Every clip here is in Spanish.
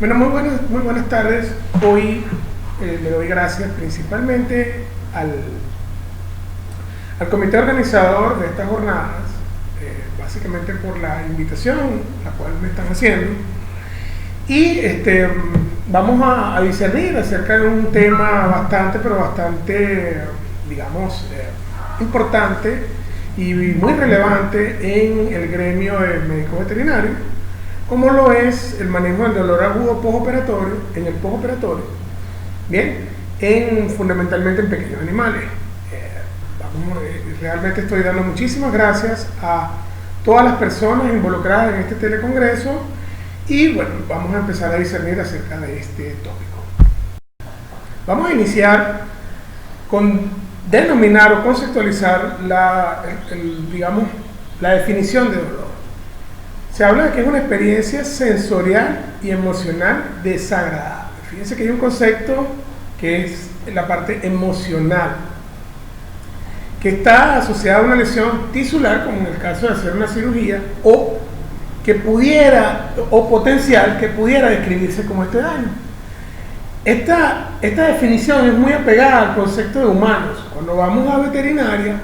Bueno, muy buenas tardes. Hoy le doy gracias principalmente al comité organizador de estas jornadas, básicamente por la invitación la cual me están haciendo. Y vamos a discernir acerca de un tema bastante, digamos, importante y muy relevante en el gremio de médico veterinario, como lo es el manejo del dolor agudo postoperatorio, en el postoperatorio, bien, fundamentalmente en pequeños animales. Realmente estoy dando muchísimas gracias a todas las personas involucradas en este telecongreso y bueno, vamos a empezar a discernir acerca de este tópico. Vamos a iniciar con denominar o conceptualizar la definición de dolor. Se habla de que es una experiencia sensorial y emocional desagradable. Fíjense que hay un concepto que es la parte emocional, que está asociada a una lesión tisular, como en el caso de hacer una cirugía, o potencial que pudiera describirse como este daño. Esta definición es muy apegada al concepto de humanos. Cuando vamos a veterinaria,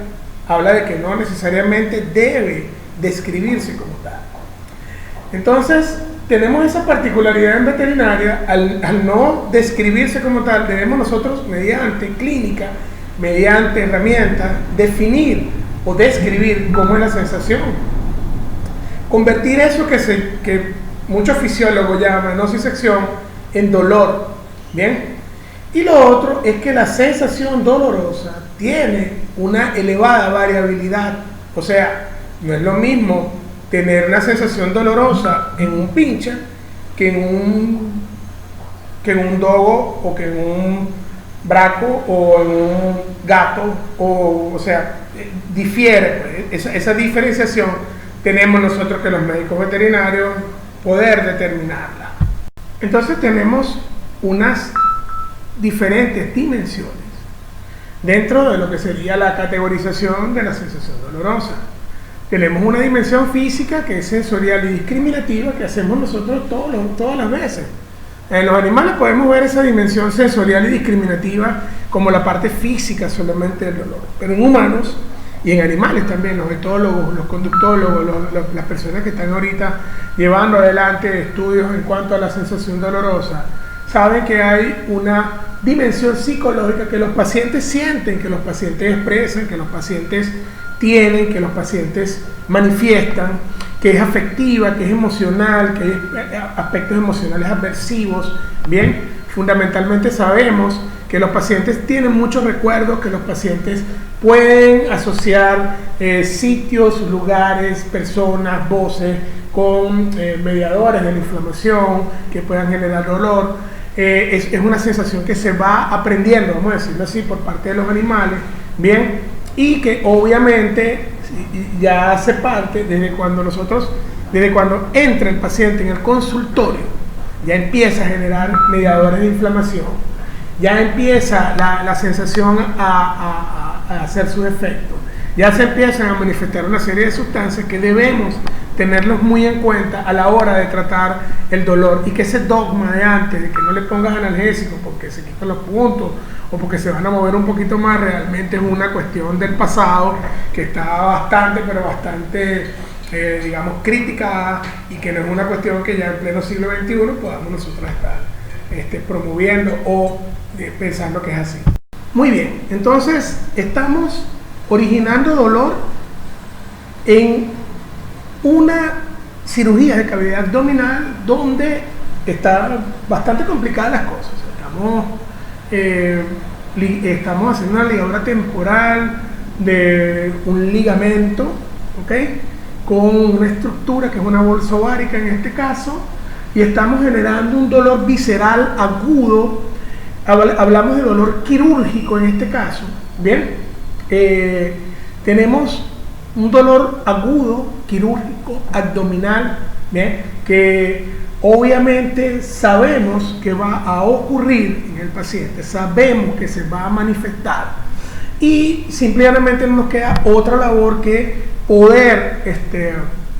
habla de que no necesariamente debe describirse como tal. Entonces, tenemos esa particularidad en veterinaria, al no describirse como tal, debemos nosotros, mediante clínica, mediante herramientas, definir o describir cómo es la sensación. Convertir eso que muchos fisiólogos llaman nocicepción en dolor, ¿bien? Y lo otro es que la sensación dolorosa tiene una elevada variabilidad, o sea, no es lo mismo tener una sensación dolorosa en un pincher que en un dogo o que en un braco o en un gato, o sea, difiere. Esa diferenciación tenemos nosotros que los médicos veterinarios poder determinarla. Entonces tenemos unas diferentes dimensiones dentro de lo que sería la categorización de la sensación dolorosa. Tenemos una dimensión física que es sensorial y discriminativa, que hacemos nosotros todas las veces. En los animales podemos ver esa dimensión sensorial y discriminativa como la parte física solamente del dolor, pero en humanos y en animales también, los etólogos, los conductólogos, las personas que están ahorita llevando adelante estudios en cuanto a la sensación dolorosa, saben que hay una dimensión psicológica que los pacientes sienten, que los pacientes expresan, que los pacientes tienen, que los pacientes manifiestan, que es afectiva, que es emocional, que hay aspectos emocionales aversivos. Bien, fundamentalmente sabemos que los pacientes tienen muchos recuerdos, que los pacientes pueden asociar sitios, lugares, personas, voces con mediadores de la inflamación que puedan generar dolor. Es una sensación que se va aprendiendo, vamos a decirlo así, por parte de los animales, bien, y que obviamente ya hace parte desde cuando entra el paciente en el consultorio, ya empieza a generar mediadores de inflamación, ya empieza la sensación a hacer sus efectos, ya se empiezan a manifestar una serie de sustancias que debemos tenerlos muy en cuenta a la hora de tratar el dolor, y que ese dogma de antes, de que no le pongas analgésicos porque se quitan los puntos o porque se van a mover un poquito más, realmente es una cuestión del pasado que está bastante digamos, criticada, y que no es una cuestión que ya en pleno siglo XXI podamos nosotros estar promoviendo o pensando que es así. Muy bien, entonces estamos originando dolor en una cirugía de cavidad abdominal donde está bastante complicada las cosas. Estamos haciendo una ligadura temporal de un ligamento, ¿ok?, con una estructura que es una bolsa ovárica en este caso, y estamos generando un dolor visceral agudo. Hablamos de dolor quirúrgico en este caso, ¿bien? Tenemos un dolor agudo, quirúrgico, abdominal, ¿bien?, que obviamente sabemos que va a ocurrir en el paciente, sabemos que se va a manifestar, y simplemente no nos queda otra labor que poder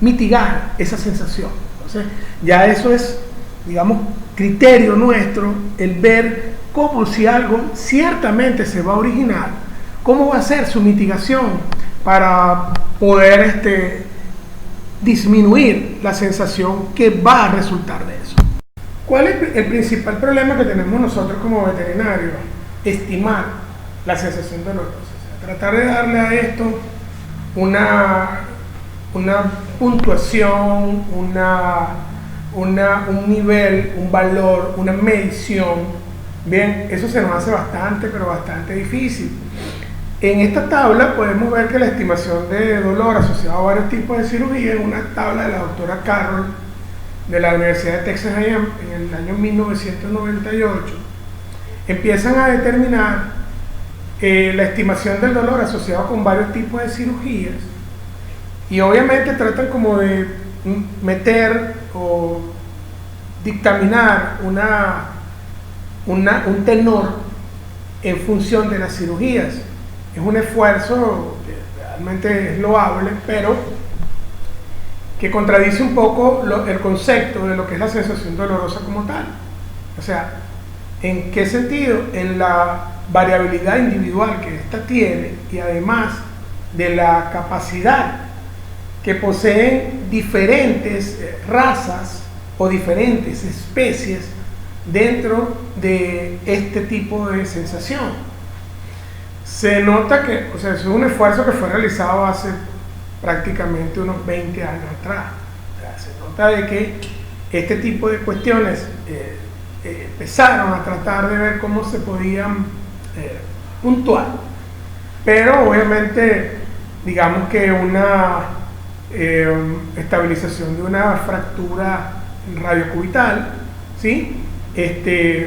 mitigar esa sensación. Entonces, ya eso es, digamos, criterio nuestro el ver cómo si algo ciertamente se va a originar, cómo va a ser su mitigación para poder disminuir la sensación que va a resultar de eso. ¿Cuál es el principal problema que tenemos nosotros como veterinarios? Estimar la sensación dolorosa. O sea, tratar de darle a esto una puntuación, un nivel, un valor, una medición. Bien, eso se nos hace bastante, pero bastante difícil. En esta tabla podemos ver que la estimación de dolor asociado a varios tipos de cirugía es una tabla de la doctora Carroll de la Universidad de Texas A&M en el año 1998. Empiezan a determinar la estimación del dolor asociado con varios tipos de cirugías y obviamente tratan como de meter o dictaminar un tenor en función de las cirugías. Es un esfuerzo que realmente es loable, pero que contradice un poco el concepto de lo que es la sensación dolorosa como tal. O sea, ¿en qué sentido? En la variabilidad individual que ésta tiene y además de la capacidad que poseen diferentes razas o diferentes especies dentro de este tipo de sensación. Se nota que, o sea, es un esfuerzo que fue realizado hace prácticamente unos 20 años atrás. O sea, se nota de que este tipo de cuestiones empezaron a tratar de ver cómo se podían puntuar. Pero obviamente, digamos que una estabilización de una fractura radiocubital, ¿sí?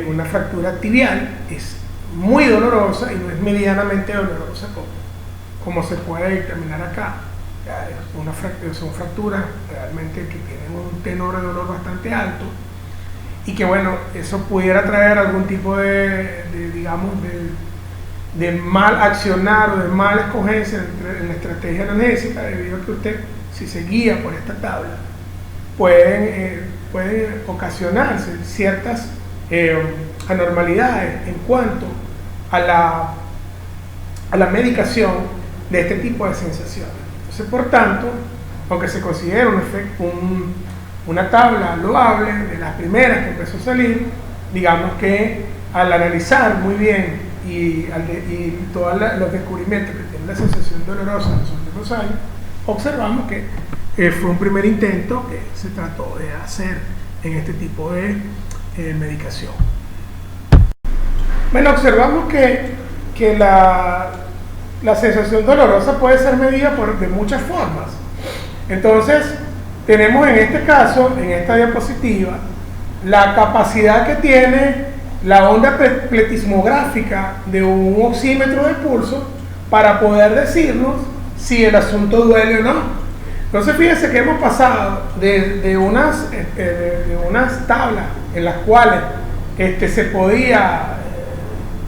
Una fractura tibial es muy dolorosa y no es medianamente dolorosa como se puede determinar acá. Son fracturas realmente que tienen un tenor de dolor bastante alto y que bueno, eso pudiera traer algún tipo de mal accionar o de mala escogencia en la estrategia analgésica, debido a que usted, si se guía por esta tabla, pueden ocasionarse ciertas anormalidades en cuanto a la medicación de este tipo de sensaciones. Entonces, por tanto, aunque se considera una tabla loable, de las primeras que empezó a salir, digamos que al analizar muy bien y todos los descubrimientos que tiene la sensación dolorosa en los últimos años, observamos que fue un primer intento que se trató de hacer en este tipo de medicación. Bueno, observamos que la sensación dolorosa puede ser medida de muchas formas. Entonces, tenemos en este caso, en esta diapositiva, la capacidad que tiene la onda pletismográfica de un oxímetro de pulso para poder decirnos si el asunto duele o no. Entonces, fíjense que hemos pasado de unas tablas en las cuales se podía,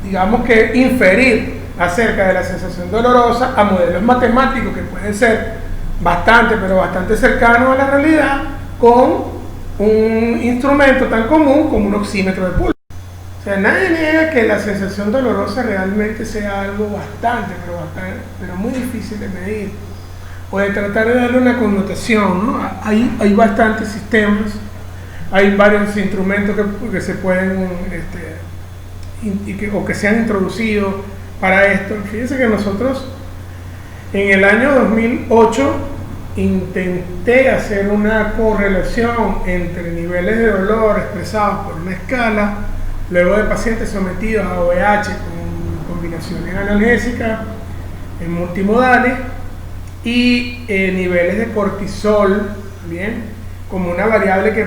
digamos que, inferir acerca de la sensación dolorosa a modelos matemáticos que pueden ser bastante cercanos a la realidad, con un instrumento tan común como un oxímetro de pulso. O sea, nadie niega que la sensación dolorosa realmente sea algo pero muy difícil de medir o de tratar de darle una connotación, ¿no? Hay bastantes sistemas, hay varios instrumentos que se pueden o que se han introducido para esto. Fíjense que nosotros en el año 2008 intenté hacer una correlación entre niveles de dolor expresados por una escala luego de pacientes sometidos a OVH con combinaciones analgésicas en multimodales y niveles de cortisol, bien, como una variable que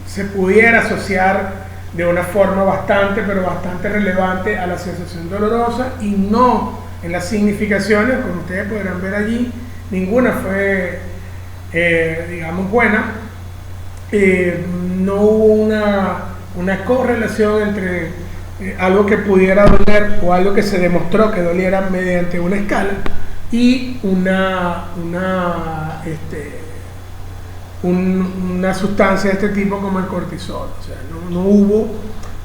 se pudiera asociar de una forma bastante relevante a la sensación dolorosa, y no en las significaciones, como ustedes podrán ver allí, ninguna fue, digamos, buena. No hubo una correlación entre algo que pudiera doler o algo que se demostró que doliera mediante una escala y una sustancia de este tipo como el cortisol. O sea,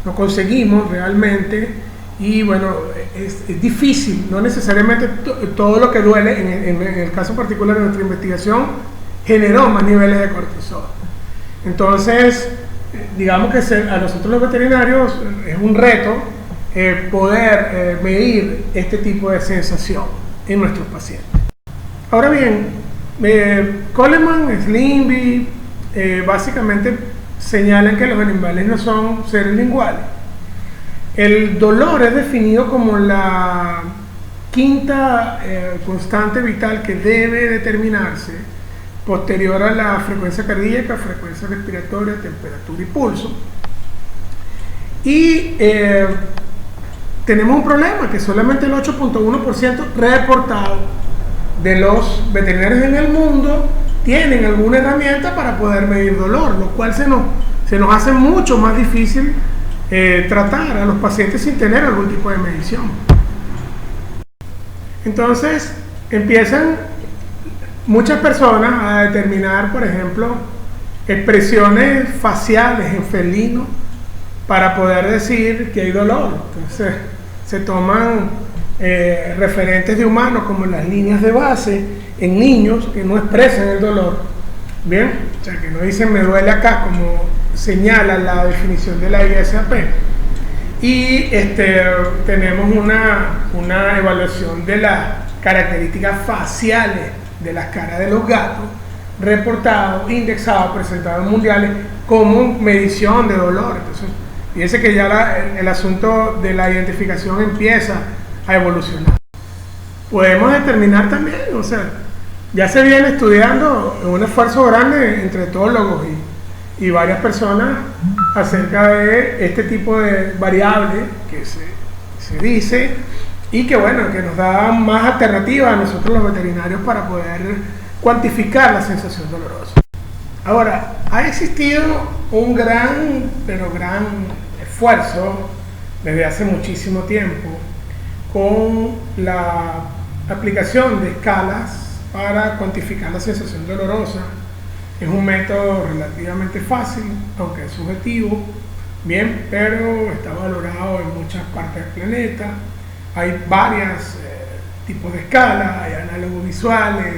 no conseguimos realmente, y bueno, es difícil, no necesariamente todo lo que duele, en el caso particular de nuestra investigación, generó más niveles de cortisol. Entonces, digamos que a nosotros los veterinarios es un reto poder medir este tipo de sensación en nuestros pacientes. Ahora bien, Coleman, Slimby, básicamente señalan que los animales no son seres linguales. El dolor es definido como la quinta constante vital que debe determinarse posterior a la frecuencia cardíaca, frecuencia respiratoria, temperatura y pulso. Y tenemos un problema, que solamente el 8.1% reportado de los veterinarios en el mundo tienen alguna herramienta para poder medir dolor, lo cual se nos hace mucho más difícil tratar a los pacientes sin tener algún tipo de medición. Entonces empiezan muchas personas a determinar, por ejemplo, expresiones faciales en felino para poder decir que hay dolor. Entonces se toman referentes de humanos como las líneas de base en niños que no expresan el dolor, bien, o sea, que no dicen me duele acá como señala la definición de la ISAP. Y tenemos una evaluación de las características faciales de las caras de los gatos, reportados, indexados, presentados en mundiales como medición de dolor. Entonces, fíjense que ya el asunto de la identificación empieza a evolucionar. Podemos determinar también, o sea, ya se viene estudiando un esfuerzo grande entre etólogos y varias personas acerca de este tipo de variables que se dice, y que bueno, que nos da más alternativas a nosotros los veterinarios para poder cuantificar la sensación dolorosa. Ahora, ha existido un gran esfuerzo desde hace muchísimo tiempo con la aplicación de escalas para cuantificar la sensación dolorosa. Es un método relativamente fácil, aunque es subjetivo, bien, pero está valorado en muchas partes del planeta. Hay varios tipos de escalas, hay análogos visuales,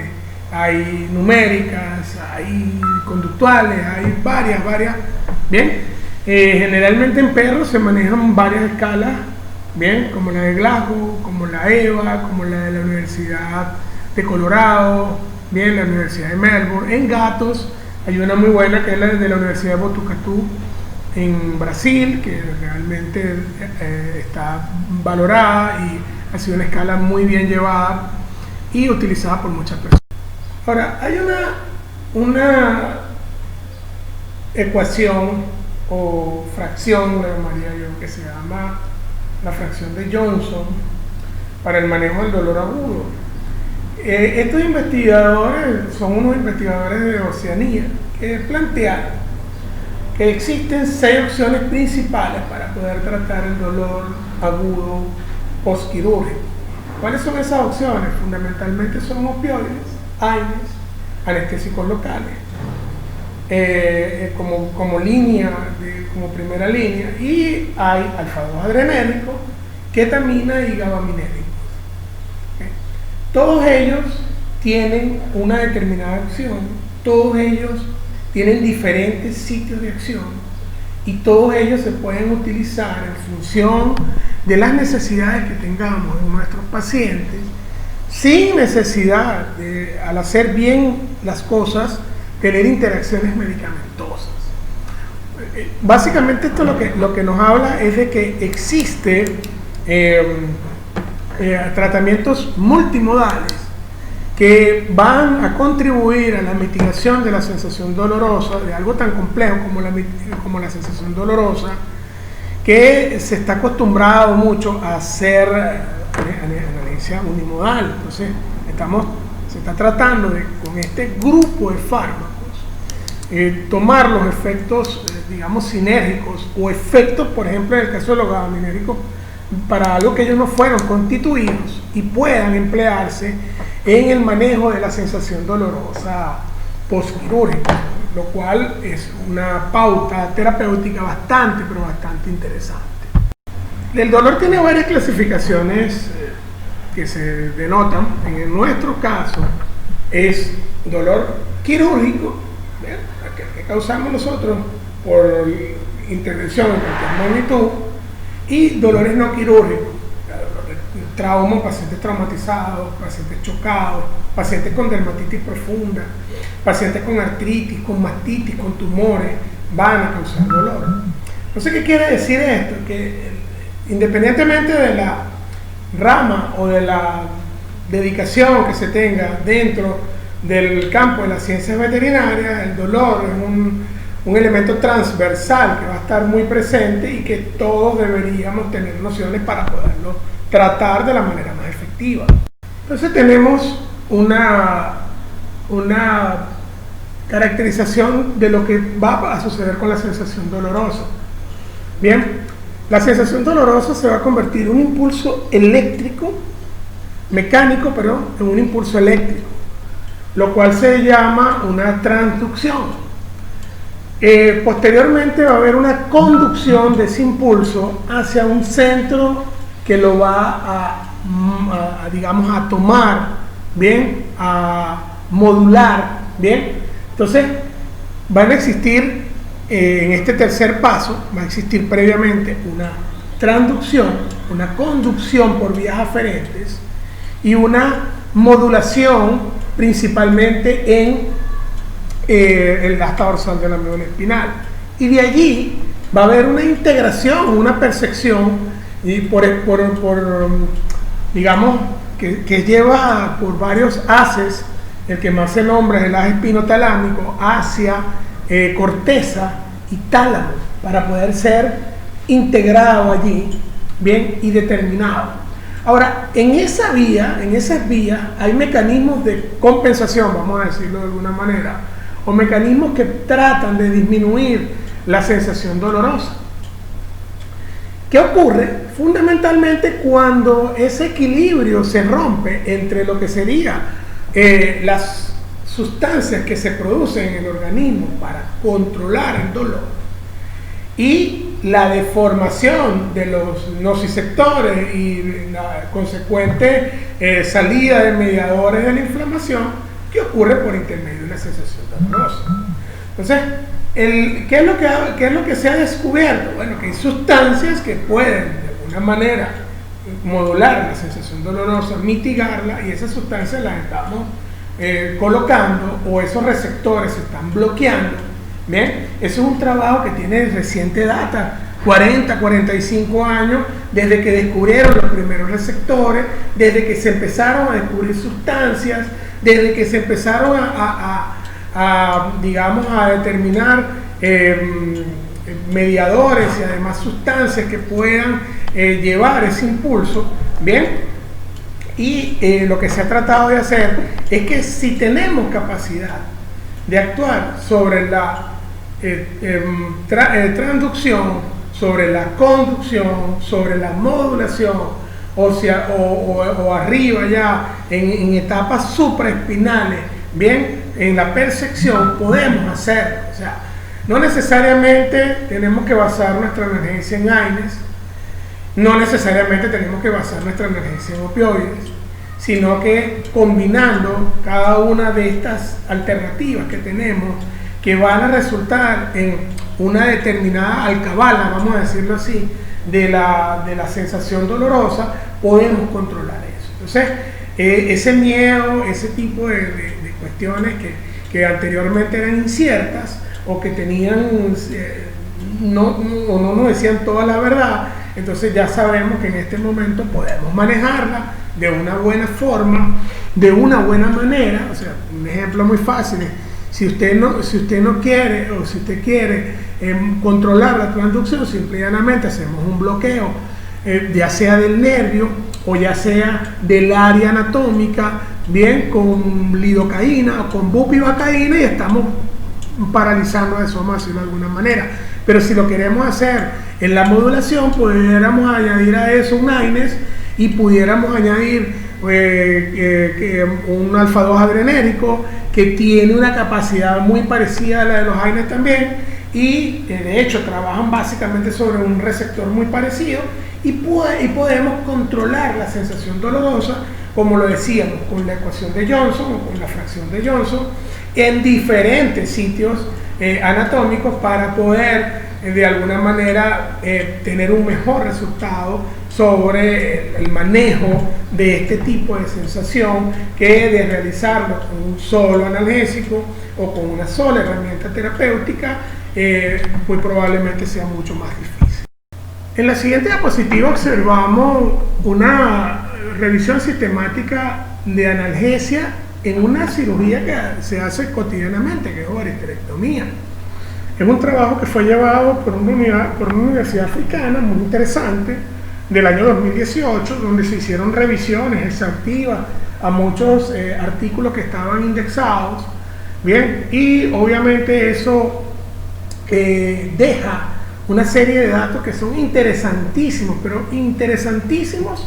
hay numéricas, hay conductuales, hay varias, bien. Generalmente en perros se manejan varias escalas, bien, como la de Glasgow, como la EVA, como la de la Universidad de Colorado, bien, la Universidad de Melbourne. En gatos hay una muy buena que es la de la Universidad de Botucatu en Brasil, que realmente está valorada y ha sido una escala muy bien llevada y utilizada por muchas personas. Ahora, hay una ecuación o fracción, la llamaría yo, que se llama la fracción de Johnson para el manejo del dolor agudo. Estos investigadores son unos investigadores de Oceanía que plantearon que existen 6 opciones principales para poder tratar el dolor agudo postquirúrgico. ¿Cuáles son esas opciones? Fundamentalmente son opioides, AINES, anestésicos locales, como como primera línea, y hay alfa-2 adrenérgico, ketamina y gabaminérgico. Todos ellos tienen una determinada acción, todos ellos tienen diferentes sitios de acción y todos ellos se pueden utilizar en función de las necesidades que tengamos en nuestros pacientes, sin necesidad de, al hacer bien las cosas, tener interacciones medicamentosas. Básicamente esto lo que nos habla es de que existe tratamientos multimodales que van a contribuir a la mitigación de la sensación dolorosa, de algo tan complejo como la sensación dolorosa, que se está acostumbrado mucho a hacer analgesia unimodal. Entonces, se está tratando de, con este grupo de fármacos, tomar los efectos, digamos, sinérgicos o efectos, por ejemplo, en el caso de los gabaminérgicos, para algo que ellos no fueron constituidos y puedan emplearse en el manejo de la sensación dolorosa postquirúrgica. lo cual es una pauta terapéutica bastante, pero bastante interesante. El dolor tiene varias clasificaciones que se denotan. En nuestro caso es dolor quirúrgico, que causamos nosotros por intervención en cualquier magnitud, y dolores no quirúrgicos, trauma, pacientes traumatizados, pacientes chocados, pacientes con dermatitis profunda, pacientes con artritis, con mastitis, con tumores, van a causar dolor. Entonces, ¿qué quiere decir esto? Que independientemente de la rama o de la dedicación que se tenga dentro del campo de las ciencias veterinarias, el dolor es un elemento transversal que va a estar muy presente y que todos deberíamos tener nociones para poderlo tratar de la manera más efectiva. Entonces tenemos una caracterización de lo que va a suceder con la sensación dolorosa. Bien, la sensación dolorosa se va a convertir en un impulso mecánico, en un impulso eléctrico, lo cual se llama una transducción. Posteriormente va a haber una conducción de ese impulso hacia un centro que lo va digamos, a tomar, bien, a modular, bien. Entonces, van a existir, en este tercer paso, va a existir previamente una transducción, una conducción por vías aferentes y una modulación principalmente en el asta dorsal de la médula espinal. Y de allí va a haber una integración, una percepción, y digamos, que lleva por varios haces. El que más se nombra es el haz espinotalámico hacia corteza y tálamo, para poder ser integrado allí, bien, y determinado. Ahora, en esas vías hay mecanismos de compensación, vamos a decirlo de alguna manera, o mecanismos que tratan de disminuir la sensación dolorosa. ¿Qué ocurre? Fundamentalmente cuando ese equilibrio se rompe entre lo que sería las sustancias que se producen en el organismo para controlar el dolor y la deformación de los nociceptores y la consecuente salida de mediadores de la inflamación que ocurre por intermedio de una sensación dolorosa. Entonces, ¿qué es lo que se ha descubierto? Bueno, que hay sustancias que pueden de alguna manera modular la sensación dolorosa, mitigarla, y esas sustancias las estamos colocando, o esos receptores se están bloqueando. Bien, eso es un trabajo que tiene reciente data, 40, 45 años, desde que descubrieron los primeros receptores, desde que se empezaron a descubrir sustancias, desde que se empezaron digamos, a determinar mediadores y además sustancias que puedan llevar ese impulso. Bien, y lo que se ha tratado de hacer es que si tenemos capacidad de actuar sobre la transducción, sobre la conducción, sobre la modulación, o arriba ya en etapas supraespinales, bien, en la percepción, podemos hacerlo. O sea, no necesariamente tenemos que basar nuestra emergencia en AINES, no necesariamente tenemos que basar nuestra emergencia en opioides, sino que combinando cada una de estas alternativas que tenemos, que van a resultar en una determinada alcabala, vamos a decirlo así, de la sensación dolorosa, podemos controlar eso. Entonces, ese miedo, ese tipo de cuestiones que anteriormente eran inciertas o que tenían, no nos decían toda la verdad, entonces ya sabemos que en este momento podemos manejarla de una buena forma, de una buena manera. O sea, un ejemplo muy fácil es, si usted no quiere, o si usted quiere controlar la transducción, simplemente hacemos un bloqueo, ya sea del nervio o ya sea del área anatómica, bien, con lidocaína o con bupivacaína, y estamos paralizando eso, vamos a decirlo de alguna manera. Pero si lo queremos hacer en la modulación, pudiéramos añadir a eso un AINES y pudiéramos añadir un alfa-2 adrenérgico que tiene una capacidad muy parecida a la de los AINES también, y de hecho trabajan básicamente sobre un receptor muy parecido, y podemos controlar la sensación dolorosa, como lo decíamos, con la ecuación de Johnson o con la fracción de Johnson, en diferentes sitios anatómicos, para poder de alguna manera tener un mejor resultado sobre el manejo de este tipo de sensación, que de realizarlo con un solo analgésico o con una sola herramienta terapéutica muy probablemente sea mucho más difícil. En la siguiente diapositiva observamos una revisión sistemática de analgesia en una cirugía que se hace cotidianamente, que es ovarohisterectomía. Es un trabajo que fue llevado por una universidad africana muy interesante del año 2018, donde se hicieron revisiones exhaustivas a muchos artículos que estaban indexados. Bien, y obviamente eso deja una serie de datos que son interesantísimos, pero interesantísimos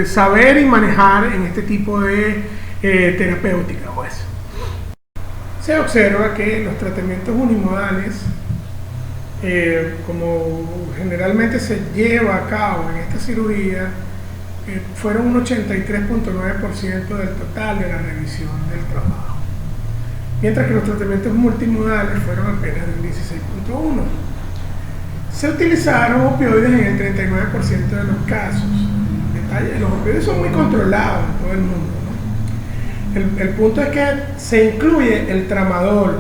saber y manejar en este tipo de terapéutica, pues. Se observa que los tratamientos unimodales, como generalmente se lleva a cabo en esta cirugía, fueron un 83.9% del total de la revisión del trabajo, mientras que los tratamientos multimodales fueron apenas del 16.1%. Se utilizaron opioides en el 39% de los casos. Los opioides son muy controlados en todo el mundo, ¿no? El punto es que se incluye el tramadol.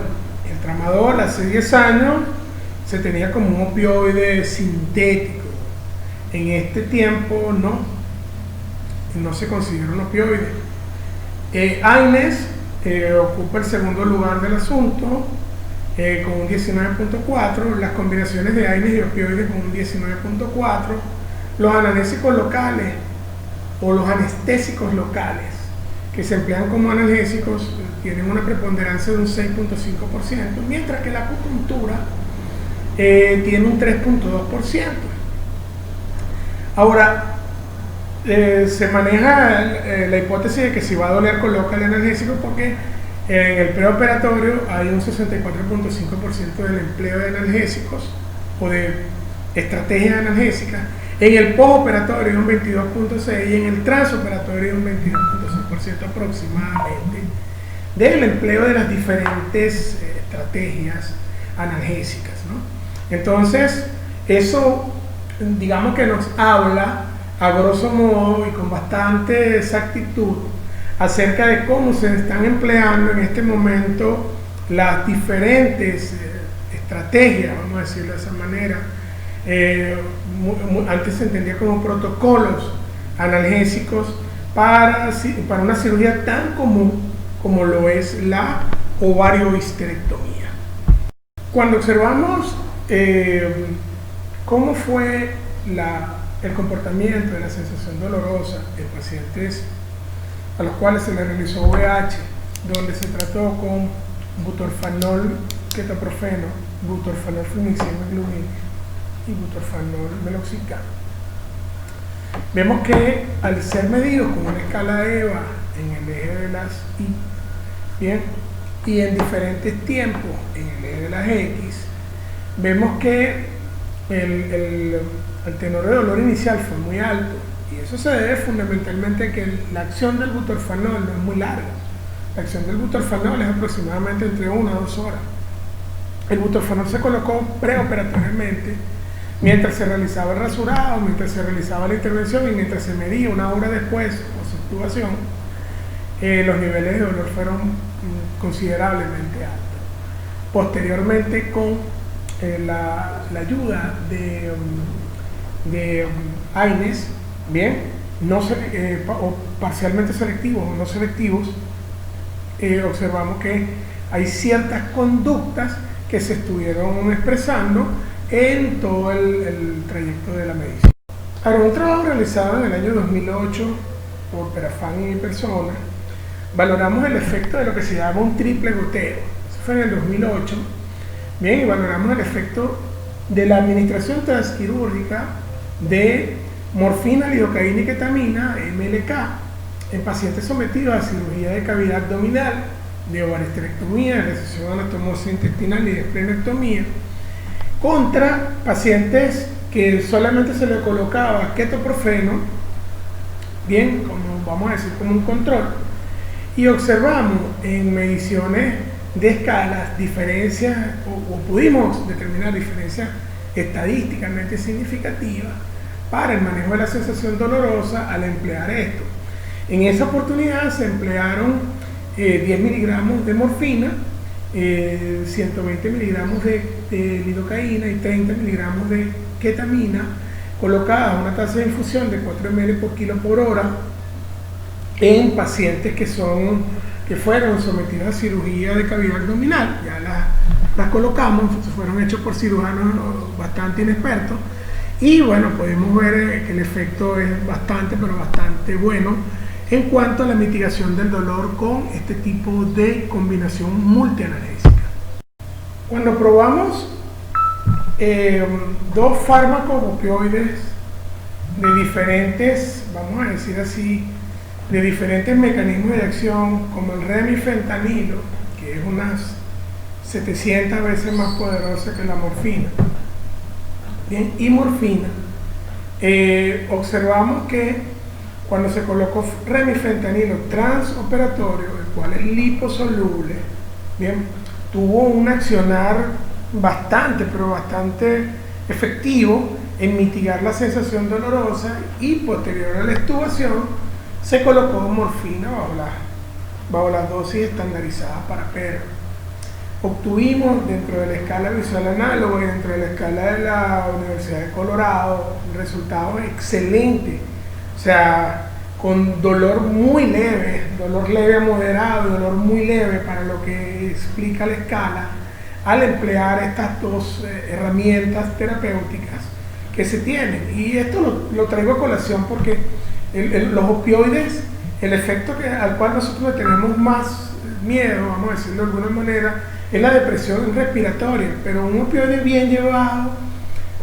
El tramadol hace 10 años se tenía como un opioide sintético. En este tiempo no se considera un opioide. AINES ocupa el segundo lugar del asunto, con un 19.4%, las combinaciones de AINES y opioides con un 19.4%, los analgésicos locales o los anestésicos locales que se emplean como analgésicos tienen una preponderancia de un 6.5%, mientras que la acupuntura tiene un 3.2%. Ahora, se maneja la hipótesis de que si va a doler coloca el analgésico, porque en el preoperatorio hay un 64.5% del empleo de analgésicos o de estrategias analgésicas. En el postoperatorio hay un 22.6% y en el transoperatorio hay un 22.6% aproximadamente del empleo de las diferentes estrategias analgésicas, ¿no? Entonces, eso digamos que nos habla a grosso modo y con bastante exactitud acerca de cómo se están empleando en este momento las diferentes estrategias, vamos a decirlo de esa manera. Antes se entendía como protocolos analgésicos para una cirugía tan común como lo es la ovariohisterectomía. Cuando observamos cómo fue el comportamiento de la sensación dolorosa en pacientes a los cuales se les realizó VH, donde se trató con butorfanol ketoprofeno, butorfanol fluniximab y butorfanol meloxicam, vemos que al ser medidos con una escala de EVA en el eje de las Y, bien, y en diferentes tiempos en el eje de las X, vemos que el tenor de dolor inicial fue muy alto, y eso se debe fundamentalmente a que la acción del butorfanol no es muy larga. La acción del butorfanol es aproximadamente entre 1 a 2 horas. El butorfanol se colocó preoperatoriamente mientras se realizaba el rasurado, mientras se realizaba la intervención y mientras se medía una hora después por su intubación. Los niveles de dolor fueron considerablemente altos. Posteriormente, con la ayuda de AINES, bien, o parcialmente selectivos o no selectivos, observamos que hay ciertas conductas que se estuvieron expresando en todo el trayecto de la medicina. Ahora, un trabajo realizado en el año 2008 por Perafán y mi persona, valoramos el efecto de lo que se llama un triple goteo. Eso fue en el 2008. Bien, y valoramos el efecto de la administración transquirúrgica de morfina, lidocaína y ketamina, MLK, en pacientes sometidos a cirugía de cavidad abdominal, de ovaresterectomía, de resección anastomosa intestinal y de esplenectomía, contra pacientes que solamente se le colocaba ketoprofeno, bien, como vamos a decir, como un control, y observamos en mediciones de escalas diferencias, o pudimos determinar diferencias estadísticamente significativas para el manejo de la sensación dolorosa al emplear esto. En esa oportunidad se emplearon 10 miligramos de morfina, 120 miligramos de lidocaína y 30 miligramos de ketamina, colocadas a una tasa de infusión de 4 ml por kilo por hora en pacientes que fueron sometidos a cirugía de cavidad abdominal. Ya las colocamos, fueron hechos por cirujanos bastante inexpertos, y bueno, podemos ver que el efecto es bastante bueno en cuanto a la mitigación del dolor con este tipo de combinación multianalgésica. Cuando probamos dos fármacos opioides de diferentes, vamos a decir así, de diferentes mecanismos de acción, como el remifentanilo, que es unas 700 veces más poderosa que la morfina, bien, y morfina, observamos que cuando se colocó remifentanilo transoperatorio, el cual es liposoluble, bien, tuvo un accionar bastante efectivo en mitigar la sensación dolorosa, y posterior a la extubación se colocó morfina bajo las dosis estandarizadas para perros. Obtuvimos dentro de la escala visual análoga y dentro de la escala de la Universidad de Colorado resultados excelentes, o sea, con dolor muy leve, dolor leve a moderado, dolor muy leve para lo que explica la escala, al emplear estas dos herramientas terapéuticas que se tienen. Y esto lo traigo a colación porque los opioides, el efecto al cual nosotros le tenemos más miedo, vamos a decirlo de alguna manera, es la depresión respiratoria, pero un opioide bien llevado,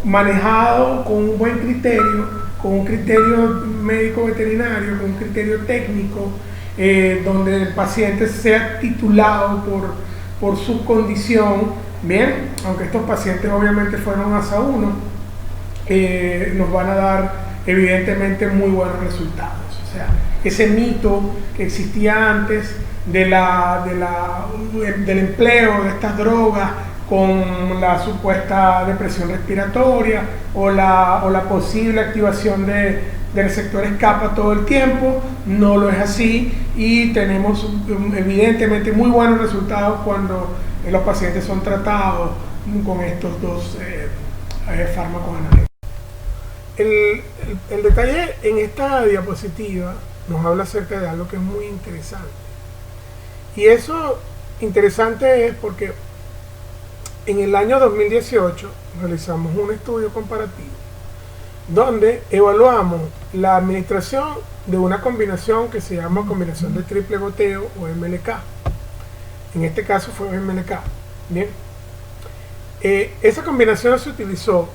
manejado con un buen criterio, con un criterio médico veterinario, con un criterio técnico, donde el paciente sea titulado por su condición, bien, aunque estos pacientes obviamente fueron ASA 1, nos van a dar evidentemente muy buenos resultados. O sea, ese mito que existía antes del empleo de estas drogas con la supuesta depresión respiratoria o la posible activación de receptores kappa todo el tiempo, no lo es así, y tenemos evidentemente muy buenos resultados cuando los pacientes son tratados con estos dos fármacos analgésicos. El detalle en esta diapositiva nos habla acerca de algo que es muy interesante, y eso interesante es porque en el año 2018 realizamos un estudio comparativo donde evaluamos la administración de una combinación que se llama combinación de triple goteo o MLK. En este caso fue MLK. Bien, esa combinación se utilizó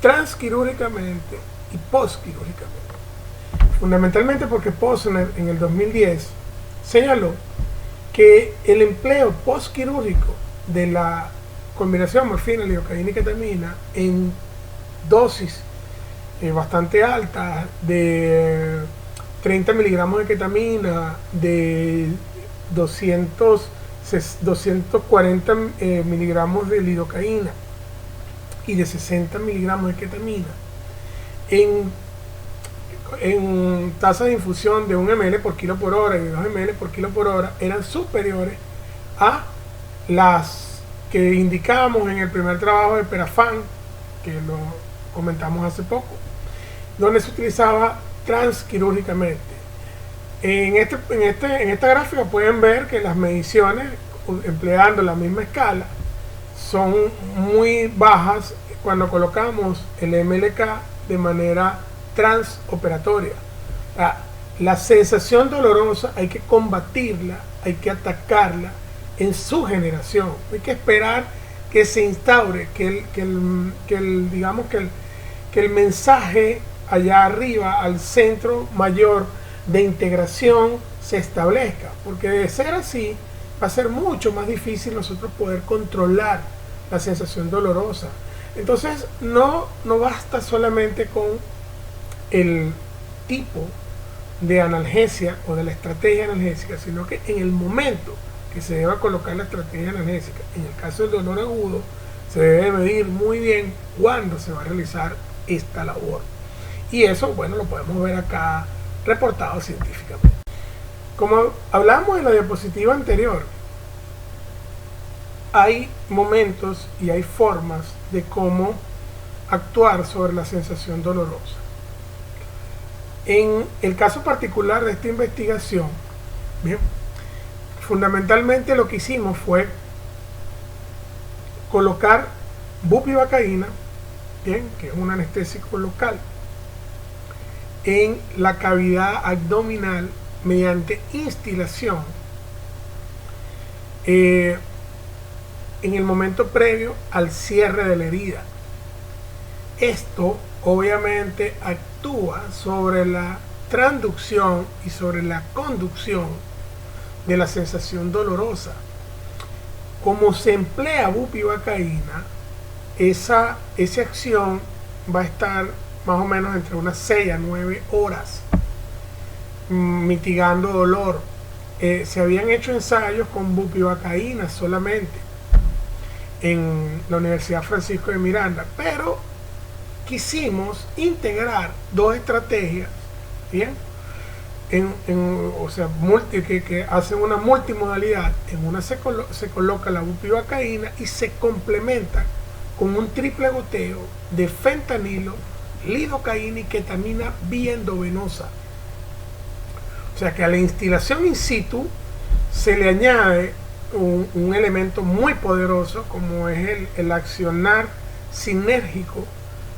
transquirúrgicamente y postquirúrgicamente, fundamentalmente porque Posner en el 2010 señaló que el empleo postquirúrgico de la combinación morfina, lidocaína y ketamina en dosis bastante altas de 30 miligramos de ketamina, de 240 miligramos de lidocaína y de 60 miligramos de ketamina en tasa de infusión de 1 ml por kilo por hora y de 2 ml por kilo por hora eran superiores a las que indicábamos en el primer trabajo de Perafán, que lo comentamos hace poco, donde se utilizaba transquirúrgicamente. En esta gráfica pueden ver que las mediciones, empleando la misma escala, son muy bajas cuando colocamos el MLK de manera transoperatoria. La sensación dolorosa hay que combatirla, hay que atacarla en su generación. Hay que esperar que se instaure, que el mensaje allá arriba, al centro mayor de integración, se establezca, porque de ser así va a ser mucho más difícil nosotros poder controlar la sensación dolorosa. Entonces no basta solamente con el tipo de analgesia o de la estrategia analgésica, sino que en el momento que se deba colocar la estrategia analgésica, en el caso del dolor agudo, se debe medir muy bien cuándo se va a realizar esta labor. Y eso, bueno, lo podemos ver acá reportado científicamente. Como hablamos en la diapositiva anterior, hay momentos y hay formas de cómo actuar sobre la sensación dolorosa. En el caso particular de esta investigación, bien, fundamentalmente lo que hicimos fue colocar bupivacaína, bien, que es un anestésico local, en la cavidad abdominal mediante instilación en el momento previo al cierre de la herida. Esto obviamente actúa sobre la transducción y sobre la conducción de la sensación dolorosa. Como se emplea bupivacaína, esa acción va a estar más o menos entre unas 6 a 9 horas mitigando dolor. Se habían hecho ensayos con bupivacaína solamente en la Universidad Francisco de Miranda, pero quisimos integrar dos estrategias, ¿bien? O sea, que hacen una multimodalidad. En una se coloca la bupivacaína y se complementa con un triple goteo de fentanilo, lidocaína y ketamina vía endovenosa. O sea que a la instilación in situ se le añade un elemento muy poderoso, como es el accionar sinérgico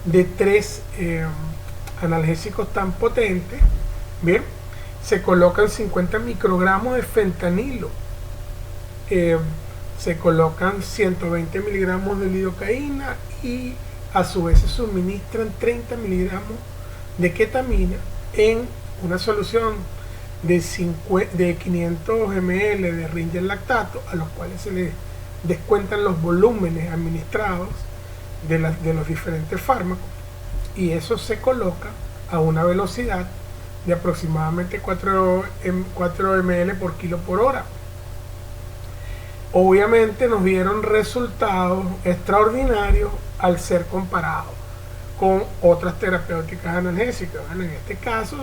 de 3 analgésicos tan potentes. Bien, se colocan 50 microgramos de fentanilo, se colocan 120 miligramos de lidocaína y a su vez se suministran 30 miligramos de ketamina en una solución de 500 ml de Ringer lactato, a los cuales se les descuentan los volúmenes administrados de los diferentes fármacos, y eso se coloca a una velocidad de aproximadamente 4 ml por kilo por hora. Obviamente nos dieron resultados extraordinarios al ser comparados con otras terapéuticas analgésicas. Bueno, en este caso,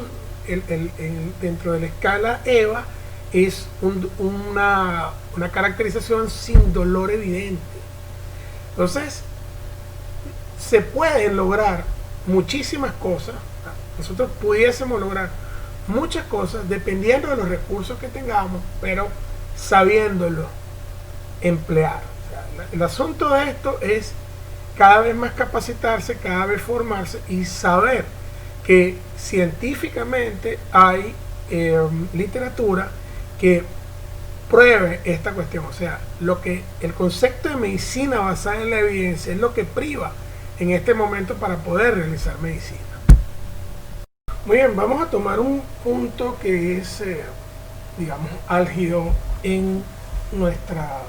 dentro de la escala EVA es una caracterización sin dolor evidente. Entonces, se pueden lograr muchísimas cosas. Nosotros pudiésemos lograr muchas cosas dependiendo de los recursos que tengamos, pero sabiéndolo emplear. O sea, el asunto de esto es cada vez más capacitarse, cada vez formarse y saber que científicamente hay literatura que pruebe esta cuestión. O sea, el concepto de medicina basada en la evidencia es lo que priva en este momento para poder realizar medicina. Muy bien, vamos a tomar un punto que es, digamos, álgido en nuestra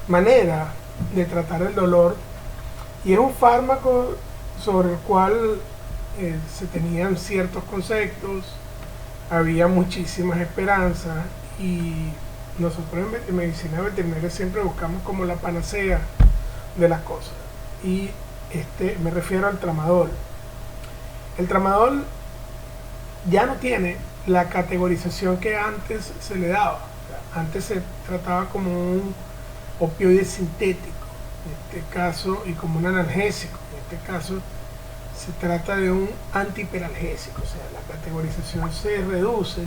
manera de tratar el dolor, y es un fármaco sobre el cual se tenían ciertos conceptos, había muchísimas esperanzas, y nosotros en medicina veterinaria siempre buscamos como la panacea de las cosas, y me refiero al tramadol. El tramadol ya no tiene la categorización que antes se le daba. Antes se trataba como un opioide sintético, en este caso, y como un analgésico. En este caso se trata de un antihiperalgésico. O sea, la categorización se reduce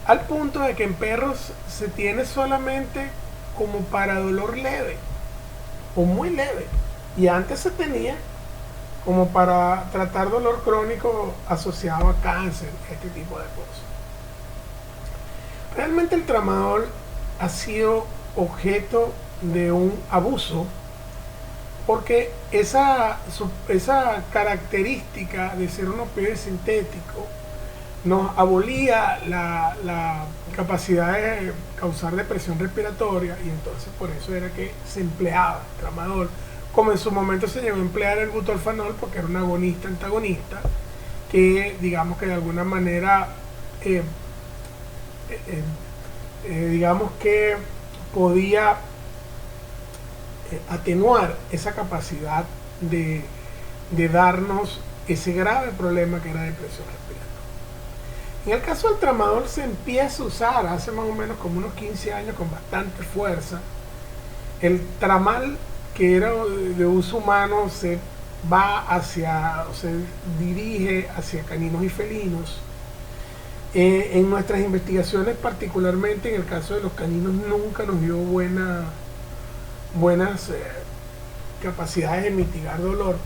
al punto de que en perros se tiene solamente como para dolor leve o muy leve, y antes se tenía como para tratar dolor crónico asociado a cáncer, este tipo de cosas. Realmente el tramadol ha sido objeto de un abuso porque esa característica de ser un opioide sintético nos abolía la capacidad de causar depresión respiratoria, y entonces por eso era que se empleaba el tramadol, como en su momento se llegó a emplear el butorfanol porque era un agonista antagonista que digamos que de alguna manera digamos que podía atenuar esa capacidad de darnos ese grave problema que era depresión respiratoria. En el caso del tramadol se empieza a usar hace más o menos como unos 15 años con bastante fuerza. El tramal, que era de uso humano, se va hacia, o se dirige hacia caninos y felinos. En nuestras investigaciones, particularmente en el caso de los caninos, nunca nos dio buenas capacidades de mitigar dolor.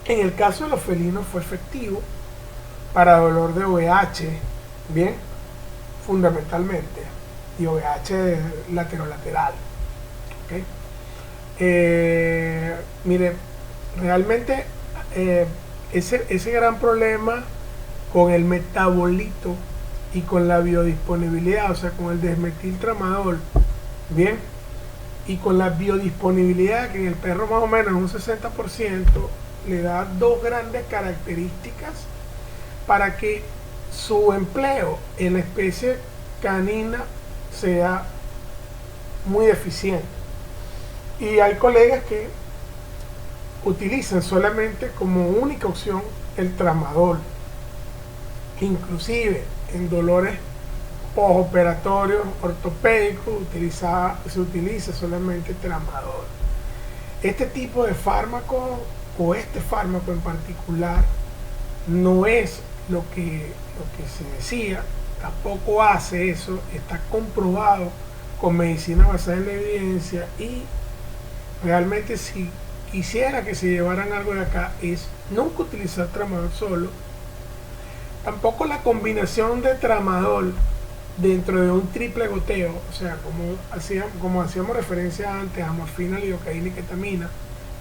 En el caso de los felinos fue efectivo para dolor de OVH, bien, fundamentalmente, y OVH lateral. ¿Okay? Mire, realmente ese gran problema con el metabolito y con la biodisponibilidad, o sea, con el desmetiltramadol, bien, y con la biodisponibilidad, que en el perro más o menos un 60%, le da dos grandes características para que su empleo en la especie canina sea muy eficiente. Y hay colegas que utilizan solamente como única opción el tramadol, inclusive en dolores postoperatorios ortopédicos se utiliza solamente tramadol. Este tipo de fármaco, o este fármaco en particular, no es lo que se decía, tampoco hace eso, está comprobado con medicina basada en la evidencia, y realmente si quisiera que se llevaran algo de acá es nunca utilizar tramadol solo, tampoco la combinación de tramadol dentro de un triple goteo, o sea, como hacíamos referencia antes a morfina, lidocaína y ketamina,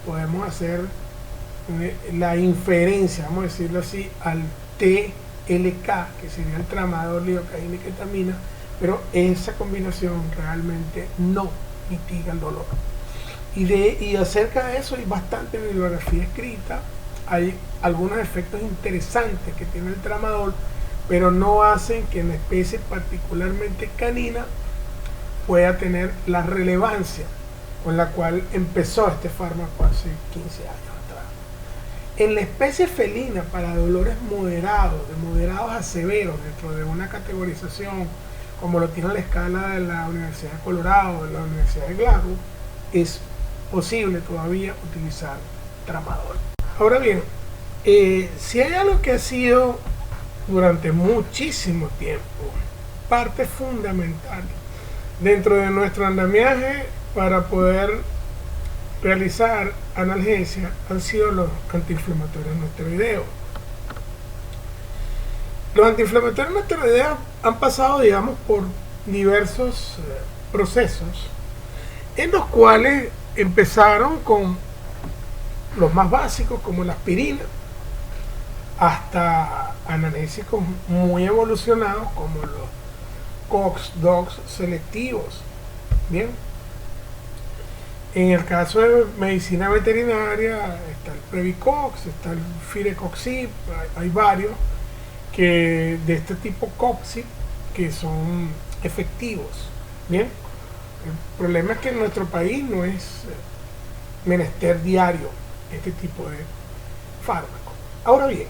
podemos hacer la inferencia, vamos a decirlo así, al TLK, que sería el tramadol, lidocaína y ketamina, pero esa combinación realmente no mitiga el dolor. Y acerca de eso hay bastante bibliografía escrita, hay algunos efectos interesantes que tiene el tramadol, pero no hacen que en la especie particularmente canina pueda tener la relevancia con la cual empezó este fármaco hace 15 años atrás. En la especie felina, para dolores moderados, de moderados a severos, dentro de una categorización como lo tiene la escala de la Universidad de Colorado, de la Universidad de Glasgow, es posible todavía utilizar tramadol. Ahora bien, si hay algo que ha sido durante muchísimo tiempo parte fundamental dentro de nuestro andamiaje para poder realizar analgesia, han sido los antiinflamatorios no esteroideos. Los antiinflamatorios no esteroideos han pasado, digamos, por diversos procesos, en los cuales empezaron con los más básicos como la aspirina, hasta analgésicos muy evolucionados como los COX-2 selectivos. Bien, en el caso de medicina veterinaria está el Previcox, está el Firecoxib, hay varios que de este tipo Coxib que son efectivos. Bien, el problema es que en nuestro país no es menester diario este tipo de fármacos. Ahora bien,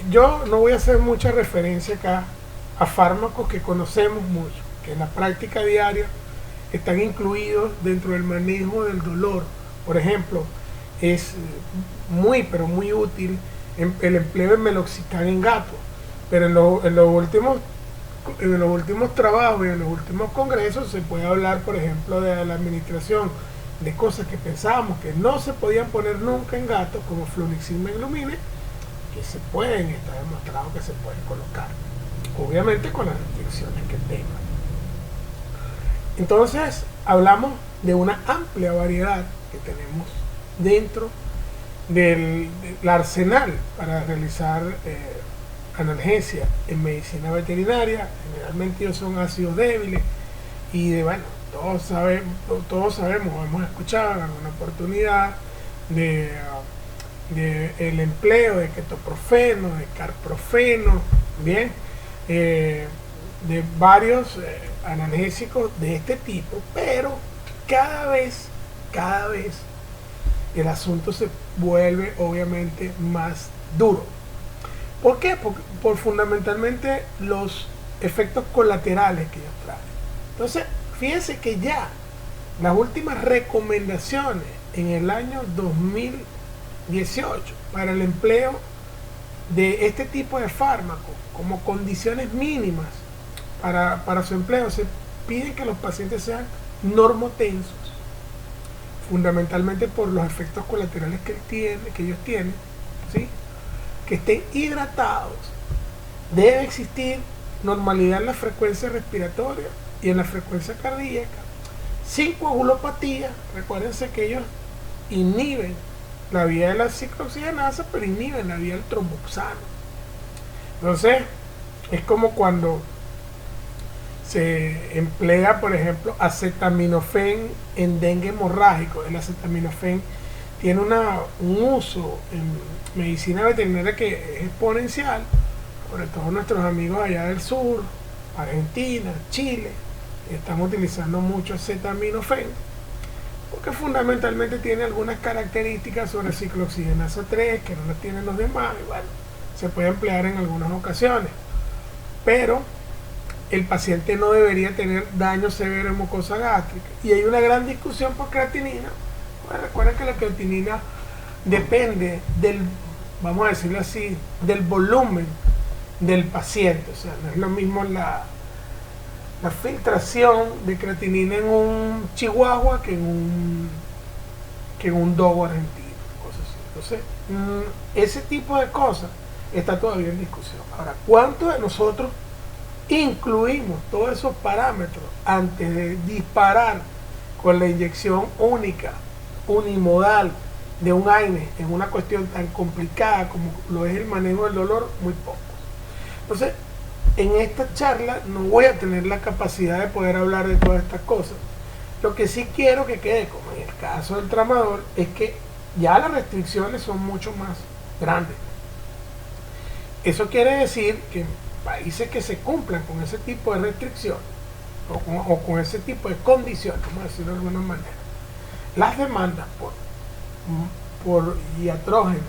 yo no voy a hacer mucha referencia acá a fármacos que conocemos mucho, que en la práctica diaria están incluidos dentro del manejo del dolor. Por ejemplo, es muy pero muy útil el empleo de meloxicam en gatos, pero en los últimos trabajos y en los últimos congresos se puede hablar, por ejemplo, de la administración de cosas que pensábamos que no se podían poner nunca en gatos, como flunixin meglumine, que se pueden, está demostrado que se pueden colocar, obviamente con las restricciones que tengan. Entonces, hablamos de una amplia variedad que tenemos dentro del arsenal para realizar analgesia en medicina veterinaria. Generalmente ellos son ácidos débiles y bueno, todos sabemos, hemos escuchado en alguna oportunidad de el empleo de ketoprofeno, de carprofeno, bien, de varios analgésicos de este tipo, pero cada vez el asunto se vuelve obviamente más duro. ¿Por qué? Por fundamentalmente los efectos colaterales que ellos traen. Entonces, fíjense que ya las últimas recomendaciones en el año 2018 para el empleo de este tipo de fármacos como condiciones mínimas para su empleo, se piden que los pacientes sean normotensos, fundamentalmente por los efectos colaterales que ellos tienen, ¿sí? Que estén hidratados, debe existir normalidad en la frecuencia respiratoria y en la frecuencia cardíaca, sin coagulopatía. Recuérdense que ellos inhiben la vía de la ciclooxigenasa, pero inhiben la vía del tromboxano. Entonces, es como cuando se emplea, por ejemplo, acetaminofén en dengue hemorrágico. El acetaminofén tiene un uso en medicina veterinaria que es exponencial, sobre todo nuestros amigos allá del sur, Argentina, Chile, están utilizando mucho acetaminofén, porque fundamentalmente tiene algunas características sobre ciclooxigenasa 3 que no las tienen los demás, y bueno, se puede emplear en algunas ocasiones, pero el paciente no debería tener daño severo en mucosa gástrica. Y hay una gran discusión por creatinina. Bueno, recuerden que la creatinina depende del, vamos a decirlo así, del volumen del paciente. O sea, no es lo mismo la filtración de creatinina en un chihuahua que en un dogo argentino, cosas así. Entonces, ese tipo de cosas está todavía en discusión. Ahora, ¿cuántos de nosotros incluimos todos esos parámetros antes de disparar con la inyección única, unimodal de un AINE en una cuestión tan complicada como lo es el manejo del dolor? Muy pocos. Entonces, en esta charla no voy a tener la capacidad de poder hablar de todas estas cosas. Lo que sí quiero que quede, como en el caso del tramador, es que ya las restricciones son mucho más grandes. Eso quiere decir que países que se cumplan con ese tipo de restricción o con ese tipo de condiciones, vamos a decirlo de alguna manera, las demandas por iatrógenos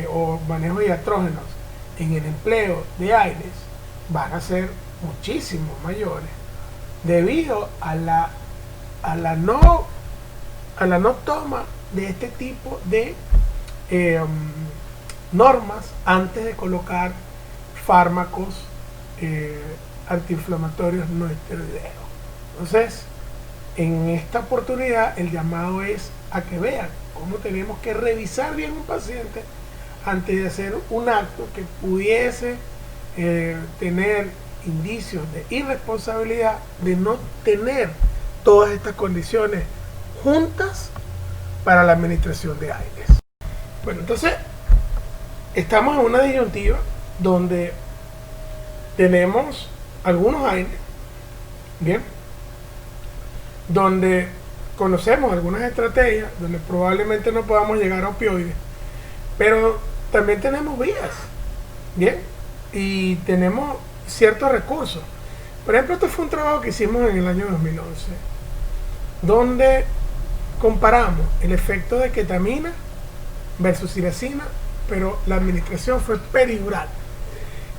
o manejo de iatrógenos en el empleo de AINES van a ser muchísimo mayores debido a la no toma de este tipo de normas antes de colocar fármacos antiinflamatorios no esteroideos. Entonces, en esta oportunidad el llamado es a que vean cómo tenemos que revisar bien un paciente antes de hacer un acto que pudiese tener indicios de irresponsabilidad, de no tener todas estas condiciones juntas para la administración de AINES. Bueno, entonces estamos en una disyuntiva donde tenemos algunos AINES, bien, donde conocemos algunas estrategias, donde probablemente no podamos llegar a opioides, pero también tenemos vías, bien, y tenemos ciertos recursos. Por ejemplo, esto fue un trabajo que hicimos en el año 2011, donde comparamos el efecto de ketamina versus iracina, pero la administración fue peridural.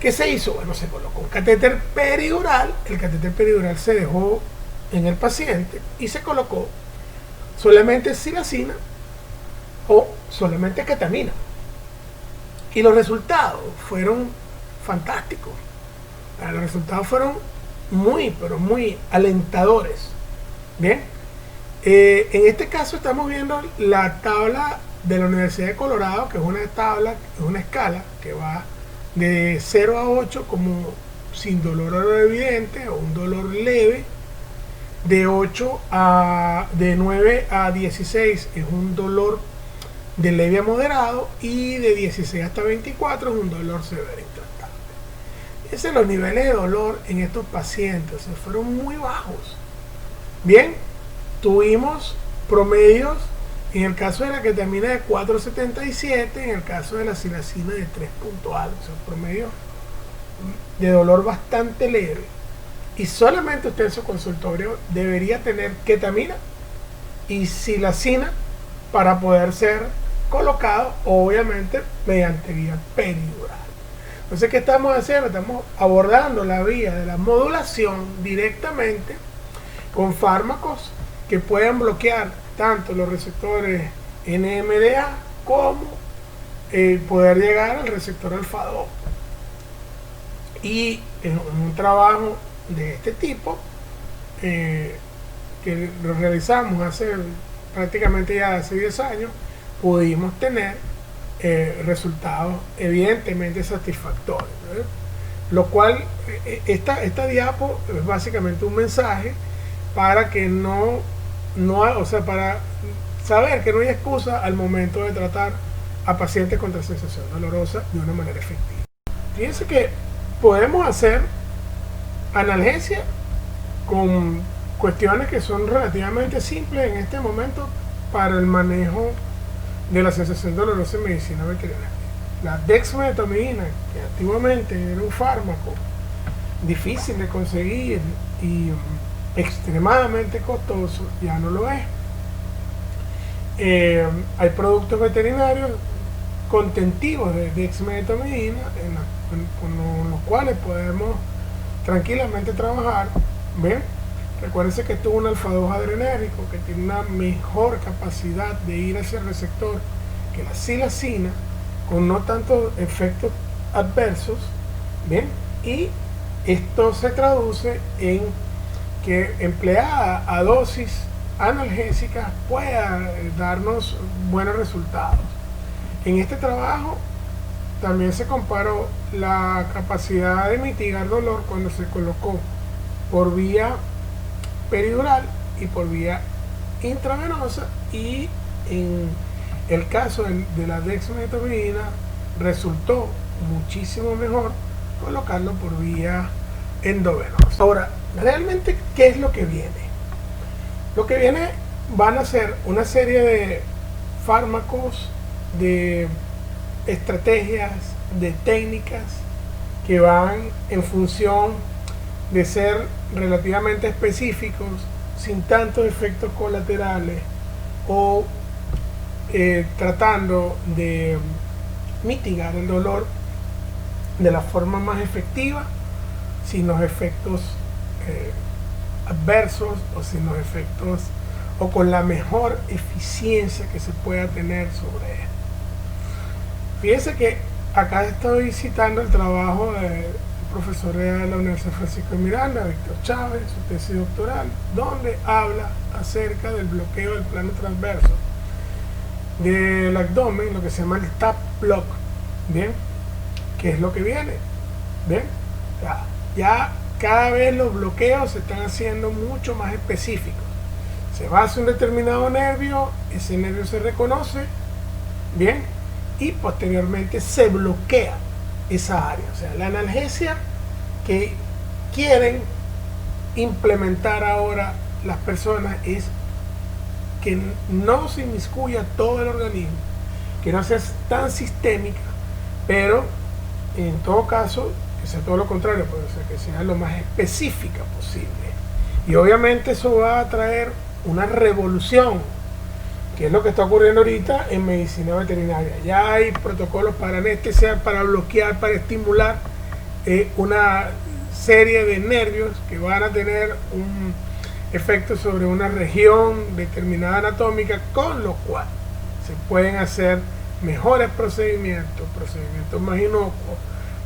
¿Qué se hizo? Bueno, se colocó un catéter peridural, el catéter peridural se dejó en el paciente y se colocó solamente silacina o solamente ketamina. Y los resultados fueron fantásticos. Los resultados fueron muy, pero muy alentadores. Bien, en este caso estamos viendo la tabla de la Universidad de Colorado, que es una tabla, es una escala que va de 0 a 8 como sin dolor evidente o un dolor leve, de 9 a 16 es un dolor de leve a moderado, y de 16 hasta 24 es un dolor severo intratable. Fíjense, los niveles de dolor en estos pacientes fueron muy bajos. Bien, tuvimos promedios en el caso de la ketamina de 4.77, en el caso de la silacina de 3 punto algo, o sea, promedio de dolor bastante leve. Y solamente usted en su consultorio debería tener ketamina y silacina para poder ser colocado, obviamente, mediante vía peridural. Entonces, ¿qué estamos haciendo? Estamos abordando la vía de la modulación directamente con fármacos que pueden bloquear tanto los receptores NMDA como poder llegar al receptor alfa 2. Y en un trabajo de este tipo que lo realizamos hace prácticamente ya hace 10 años, pudimos tener resultados evidentemente satisfactorios, ¿verdad? Lo cual esta diapo es básicamente un mensaje para que para saber que no hay excusa al momento de tratar a pacientes contra sensación dolorosa de una manera efectiva. Fíjense que podemos hacer analgesia con cuestiones que son relativamente simples en este momento para el manejo de la sensación dolorosa en medicina veterinaria. La dexmedetomidina, que antiguamente era un fármaco difícil de conseguir y extremadamente costoso, ya no lo es. Hay productos veterinarios contentivos de dexmedetomidina con los cuales podemos tranquilamente trabajar. ¿Ven? Recuérdense que esto es un alfa 2 adrenérgico que tiene una mejor capacidad de ir hacia el receptor que la silacina, con no tantos efectos adversos. Bien, y esto se traduce en que empleada a dosis analgésicas pueda darnos buenos resultados. En este trabajo también se comparó la capacidad de mitigar dolor cuando se colocó por vía peridural y por vía intravenosa, y en el caso de la dexmedetomidina resultó muchísimo mejor colocarlo por vía endovenosa. Ahora, realmente, ¿qué es lo que viene? Lo que viene van a ser una serie de fármacos, de estrategias, de técnicas que van en función de ser relativamente específicos, sin tantos efectos colaterales, o tratando de mitigar el dolor de la forma más efectiva, sin los efectos adversos, o sin los efectos, o con la mejor eficiencia que se pueda tener sobre él. Fíjense que acá estoy citando el trabajo del profesor de la Universidad Francisco de Miranda, Víctor Chávez, su tesis doctoral, donde habla acerca del bloqueo del plano transverso del abdomen, lo que se llama el TAP block. Bien, ¿qué es lo que viene? Bien, ya cada vez los bloqueos se están haciendo mucho más específicos. Se va hacia un determinado nervio, ese nervio se reconoce, bien, y posteriormente se bloquea esa área. O sea, la analgesia que quieren implementar ahora las personas es que no se inmiscuya todo el organismo, que no sea tan sistémica, pero en todo caso que sea todo lo contrario, pues, o sea, que sea lo más específica posible. Y obviamente eso va a traer una revolución, que es lo que está ocurriendo ahorita en medicina veterinaria. Ya hay protocolos para anestesiar, para bloquear, para estimular una serie de nervios que van a tener un efecto sobre una región determinada anatómica, con lo cual se pueden hacer mejores procedimientos más inocuos,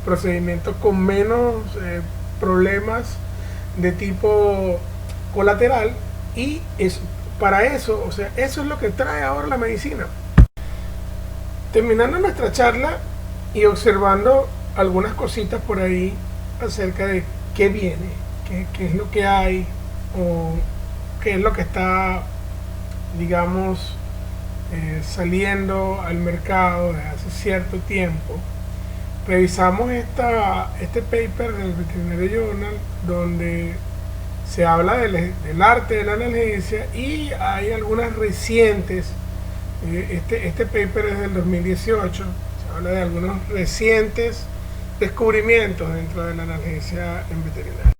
procedimientos con menos problemas de tipo colateral, y para eso, o sea, eso es lo que trae ahora la medicina. Terminando nuestra charla y observando algunas cositas por ahí acerca de qué viene, qué es lo que hay, o qué es lo que está, digamos, saliendo al mercado desde hace cierto tiempo, revisamos este paper del Veterinary Journal donde se habla del arte de la analgesia, y hay algunas recientes. Este paper es del 2018, se habla de algunos recientes descubrimientos dentro de la analgesia en veterinaria.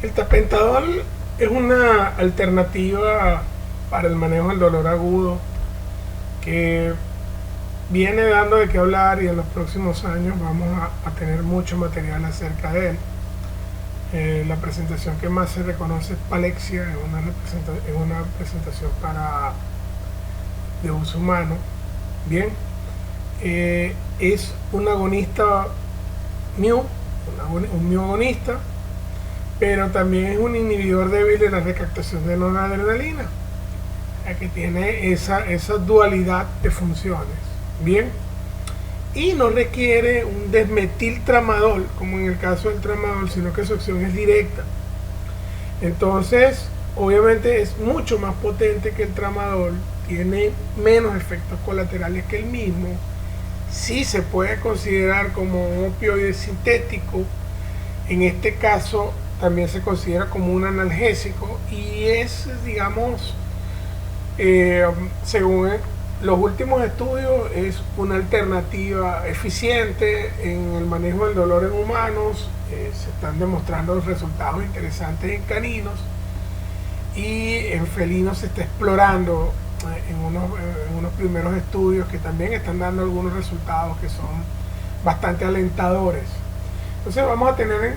El tapentadol es una alternativa para el manejo del dolor agudo que viene dando de qué hablar, y en los próximos años vamos a tener mucho material acerca de él. La presentación que más se reconoce es Palexia, es una presentación de uso humano. Bien, es un agonista un mu agonista, pero también es un inhibidor débil de la recaptación de noradrenalina, que tiene esa dualidad de funciones. Bien, y no requiere un desmetiltramadol como en el caso del tramadol, sino que su acción es directa. Entonces, obviamente es mucho más potente que el tramadol, tiene menos efectos colaterales que el mismo, sí se puede considerar como un opioide sintético. En este caso también se considera como un analgésico, y es, digamos, según los últimos estudios, es una alternativa eficiente en el manejo del dolor en humanos. Se están demostrando resultados interesantes en caninos, y en felinos se está explorando en unos primeros estudios que también están dando algunos resultados que son bastante alentadores. Entonces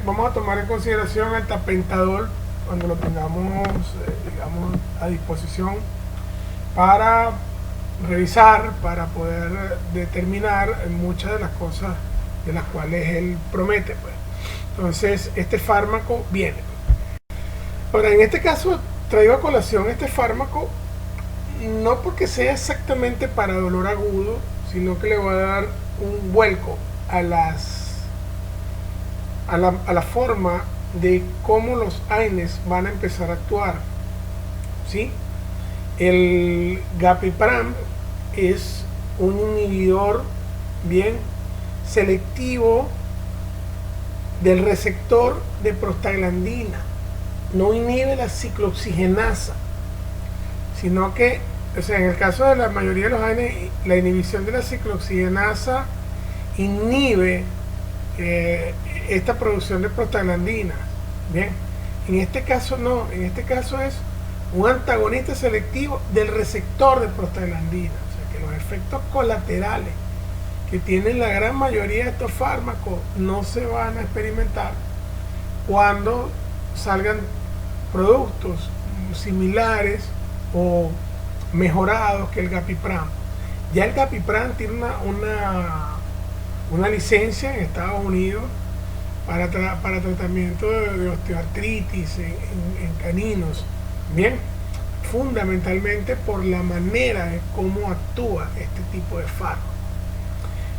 vamos a tomar en consideración el tapentadol cuando lo tengamos, digamos, a disposición para revisar, para poder determinar muchas de las cosas de las cuales él promete, pues. Entonces este fármaco viene. Ahora, en este caso traigo a colación este fármaco no porque sea exactamente para dolor agudo, sino que le va a dar un vuelco a la forma de cómo los AINES van a empezar a actuar, ¿sí? El gapipram es un inhibidor bien selectivo del receptor de prostaglandina. No inhibe la ciclooxigenasa, sino que, o sea, en el caso de la mayoría de los AINES, la inhibición de la ciclooxigenasa inhibe esta producción de prostaglandina. Bien, en este caso no, en este caso es un antagonista selectivo del receptor de prostaglandina. O sea, que los efectos colaterales que tienen la gran mayoría de estos fármacos no se van a experimentar cuando salgan productos similares o mejorados que el gapipram. Ya el gapipram tiene una licencia en Estados Unidos para tratamiento de osteoartritis en caninos. Bien, fundamentalmente por la manera de cómo actúa este tipo de fármaco.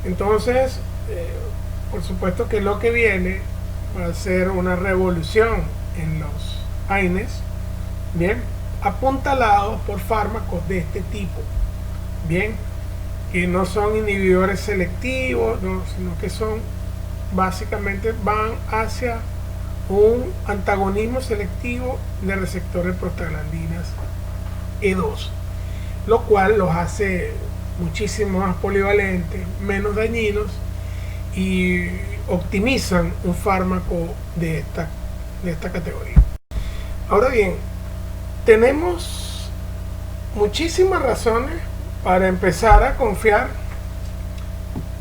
Entonces, por supuesto que lo que viene va a ser una revolución en los AINES, bien, apuntalados por fármacos de este tipo, bien, que no son inhibidores selectivos, no, sino que son, básicamente van hacia un antagonismo selectivo del receptor de prostaglandinas E2, lo cual los hace muchísimo más polivalentes, menos dañinos, y optimizan un fármaco de esta categoría. Ahora bien, tenemos muchísimas razones para empezar a confiar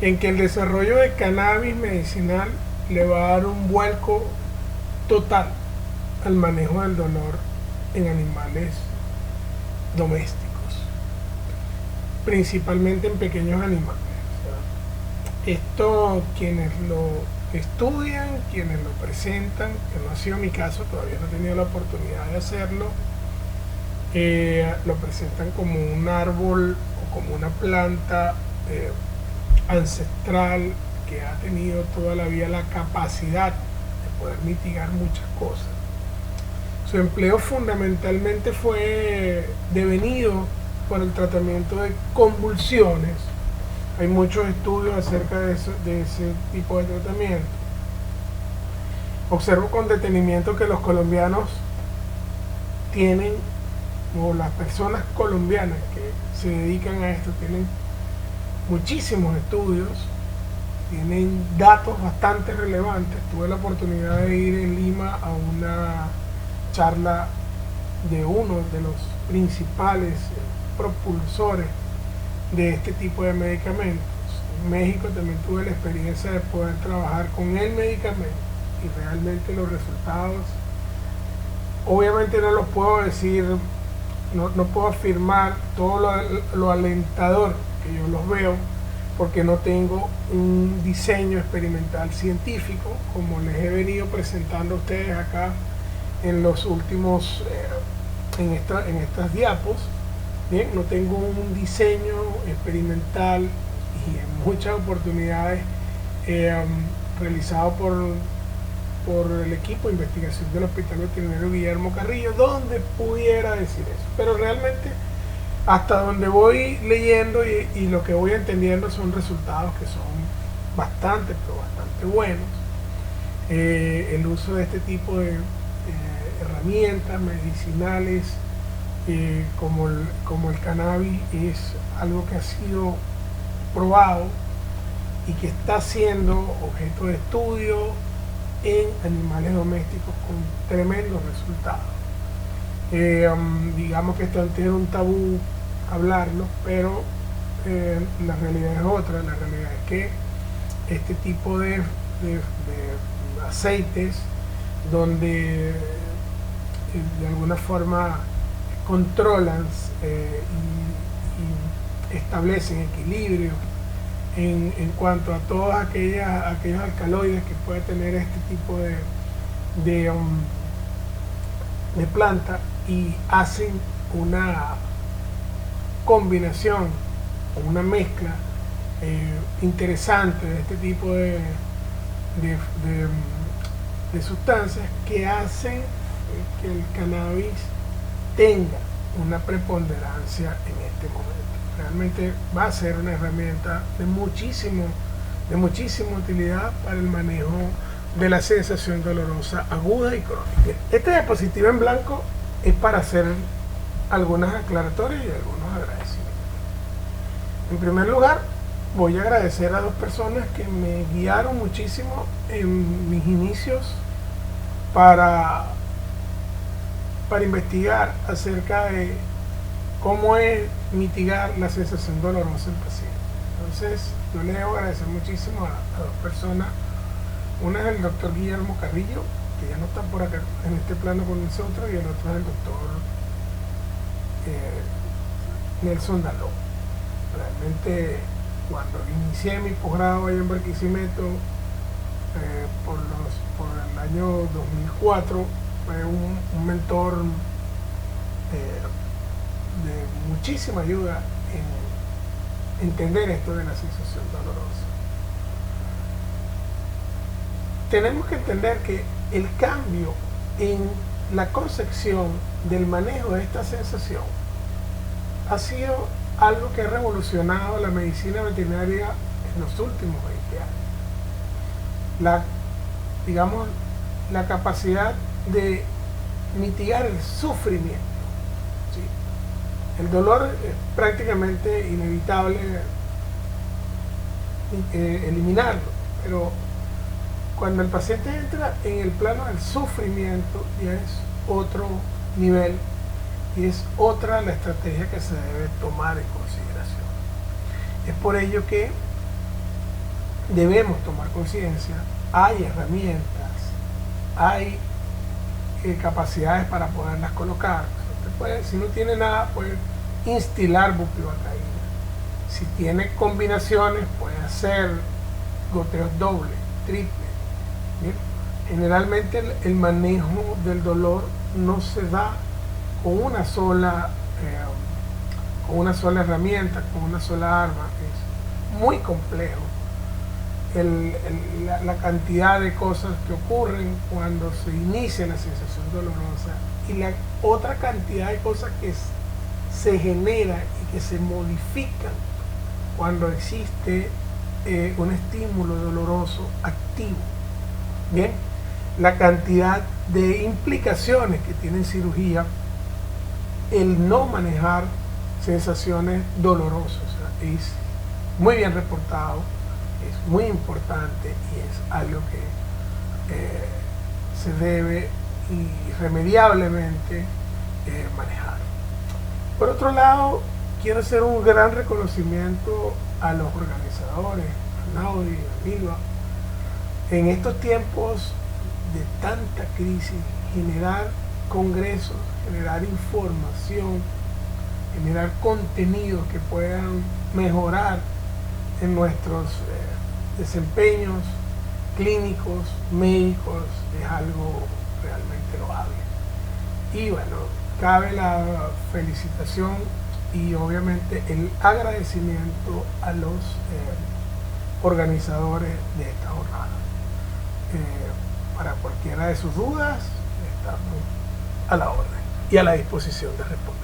en que el desarrollo de cannabis medicinal le va a dar un vuelco total al manejo del dolor en animales domésticos, principalmente en pequeños animales. Esto, quienes lo estudian, quienes lo presentan, que no ha sido mi caso, todavía no he tenido la oportunidad de hacerlo, lo presentan como un árbol o como una planta ancestral que ha tenido toda la vida la capacidad de poder mitigar muchas cosas. Su empleo fundamentalmente fue devenido por el tratamiento de convulsiones. Hay muchos estudios acerca de ese tipo de tratamiento. Observo con detenimiento que los colombianos tienen, o las personas colombianas que se dedican a esto, tienen muchísimos estudios, tienen datos bastante relevantes. Tuve la oportunidad de ir en Lima a una charla de uno de los principales propulsores de este tipo de medicamentos. En México también tuve la experiencia de poder trabajar con el medicamento y realmente los resultados, obviamente no los puedo decir, no puedo afirmar todo lo alentador que yo los veo, porque no tengo un diseño experimental científico como les he venido presentando a ustedes acá en los últimos, en estas diapos. Bien, no tengo un diseño experimental y en muchas oportunidades realizado por el equipo de investigación del Hospital Veterinario Guillermo Carrillo, donde pudiera decir eso. Pero realmente, hasta donde voy leyendo y lo que voy entendiendo, son resultados que son bastante, pero bastante buenos. El uso de este tipo de herramientas medicinales como el cannabis es algo que ha sido probado y que está siendo objeto de estudio en animales domésticos con tremendos resultados. Digamos que esto antes era un tabú hablarlo, pero la realidad es otra. La realidad es que este tipo de aceites, donde de alguna forma controlan y establecen equilibrio en cuanto a todos aquellos alcaloides que puede tener este tipo de planta, y hacen una combinación o una mezcla interesante de este tipo de sustancias que hacen que el cannabis tenga una preponderancia en este momento. Realmente va a ser una herramienta de muchísima utilidad para el manejo de la sensación dolorosa aguda y crónica. Esta diapositiva en blanco es para hacer algunas aclaratorias y algunos agradecimientos. En primer lugar, voy a agradecer a dos personas que me guiaron muchísimo en mis inicios para investigar acerca de cómo es mitigar la sensación dolorosa en pacientes. Entonces, yo le debo agradecer muchísimo a dos personas. Una es el doctor Guillermo Carrillo, que ya no está por acá en este plano con nosotros, y el otro es el doctor Nelson Daló. Realmente, cuando inicié mi posgrado allá en Barquisimeto, por el año 2004, fue un mentor de muchísima ayuda en entender esto de la sensación dolorosa. Tenemos que entender que el cambio en la concepción del manejo de esta sensación ha sido algo que ha revolucionado la medicina veterinaria en los últimos 20 años. La capacidad de mitigar el sufrimiento. ¿Sí? El dolor es prácticamente inevitable eliminarlo, pero cuando el paciente entra en el plano del sufrimiento, ya es otro nivel y es otra la estrategia que se debe tomar en consideración. Es por ello que debemos tomar conciencia. Hay herramientas, hay capacidades para poderlas colocar. Si no tiene nada, puede instilar bupivacaína. Si tiene combinaciones, puede hacer goteos doble, triple. ¿Bien? Generalmente el manejo del dolor no se da con una sola herramienta, con una sola arma. Es muy complejo la cantidad de cosas que ocurren cuando se inicia la sensación dolorosa y la otra cantidad de cosas que se generan y que se modifican cuando existe un estímulo doloroso activo. Bien, la cantidad de implicaciones que tiene en cirugía el no manejar sensaciones dolorosas. O sea, es muy bien reportado, es muy importante y es algo que se debe irremediablemente manejar. Por otro lado, quiero hacer un gran reconocimiento a los organizadores, a Naudi, a Milva. En estos tiempos de tanta crisis, generar congresos, generar información, generar contenidos que puedan mejorar en nuestros desempeños clínicos, médicos, es algo realmente loable. Y bueno, cabe la felicitación y obviamente el agradecimiento a los organizadores de esta jornada. Para cualquiera de sus dudas, estamos a la orden y a la disposición de responder.